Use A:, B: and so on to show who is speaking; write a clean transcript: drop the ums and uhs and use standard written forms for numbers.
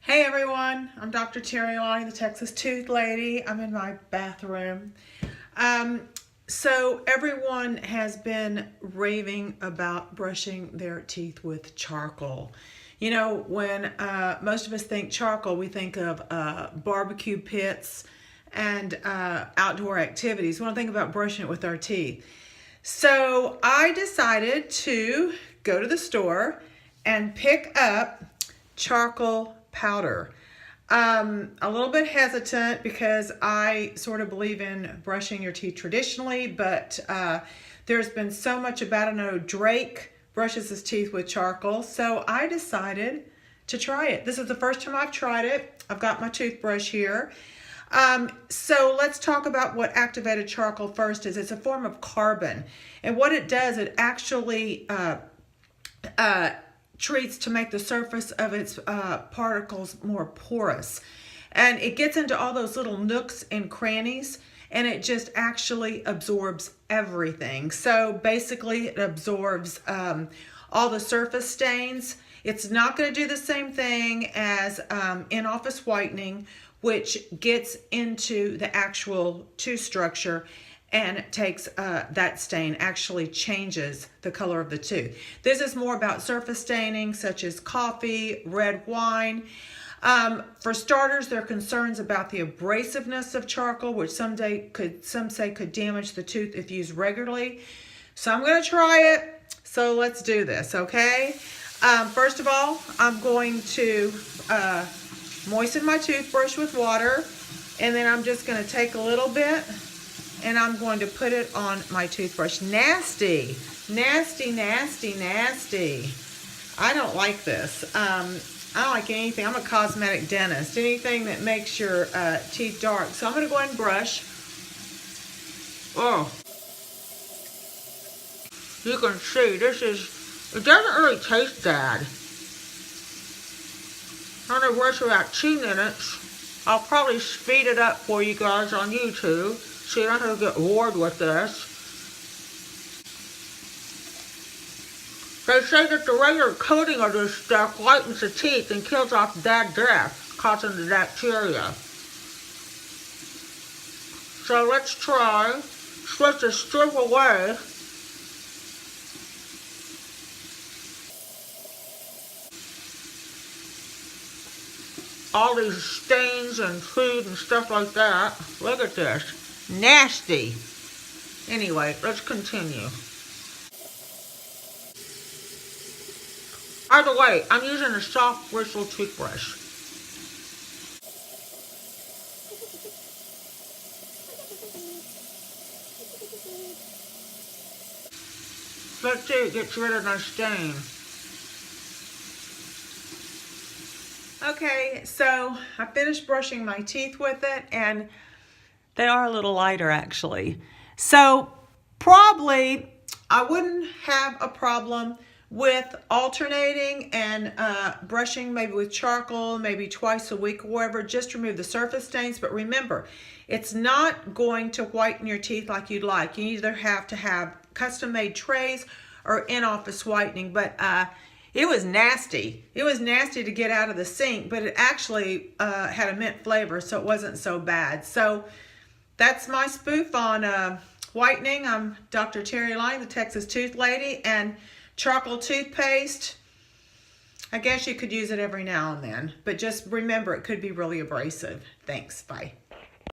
A: Hey everyone, I'm Dr. Terri Alani, the Texas Tooth Lady. I'm in my bathroom. So everyone has been raving about brushing their teeth with charcoal. You know, when most of us think charcoal, we think of barbecue pits and outdoor activities. We don't think about brushing it with our teeth. So I decided to go to the store and pick up charcoal powder. A little bit hesitant because I sort of believe in brushing your teeth traditionally, but there's been so much about it. I know Drake brushes his teeth with charcoal, so I decided to try it. This is the first time I've tried it. I've got my toothbrush here. So let's talk about what activated charcoal first is. It's a form of carbon, and what it does, it actually treats to make the surface of its particles more porous, and it gets into all those little nooks and crannies, and it just actually absorbs everything. So basically it absorbs all the surface stains. It's not going to do the same thing as in-office whitening, which gets into the actual tooth structure and takes that stain, actually changes the color of the tooth. This is more about surface staining, such as coffee, red wine. For starters, there are concerns about the abrasiveness of charcoal, which some say could damage the tooth if used regularly. So I'm going to try it. So let's do this, okay? First of all, I'm going to moisten my toothbrush with water, and then I'm just going to take a little bit and I'm going to put it on my toothbrush. Nasty, nasty, nasty, nasty. I don't like this. I don't like anything. I'm a cosmetic dentist. Anything that makes your teeth dark. So I'm going to go ahead and brush. Oh. You can see, it doesn't really taste bad. I'm going to brush about 2 minutes. I'll probably speed it up for you guys on YouTube, so you don't have to get bored with this. They say that the regular coating of this stuff whitens the teeth and kills off bad breath, causing the bacteria. So let's try. It's supposed to strip away all these stains and food and stuff like that. Look at this. Nasty. Anyway, let's continue. By the way, I'm using a soft bristle toothbrush. Let's see, it gets rid of my stain. Okay, so I finished brushing my teeth with it, and they are a little lighter actually. So probably I wouldn't have a problem with alternating and brushing maybe with charcoal, maybe twice a week or whatever, just to remove the surface stains. But remember, it's not going to whiten your teeth like you'd like. You either have to have custom-made trays or in-office whitening. But it was nasty. It was nasty to get out of the sink, but it actually had a mint flavor, so it wasn't so bad. So that's my spoof on whitening. I'm Dr. Terri Alani, the Texas Tooth Lady, and charcoal toothpaste. I guess you could use it every now and then, but just remember it could be really abrasive. Thanks. Bye.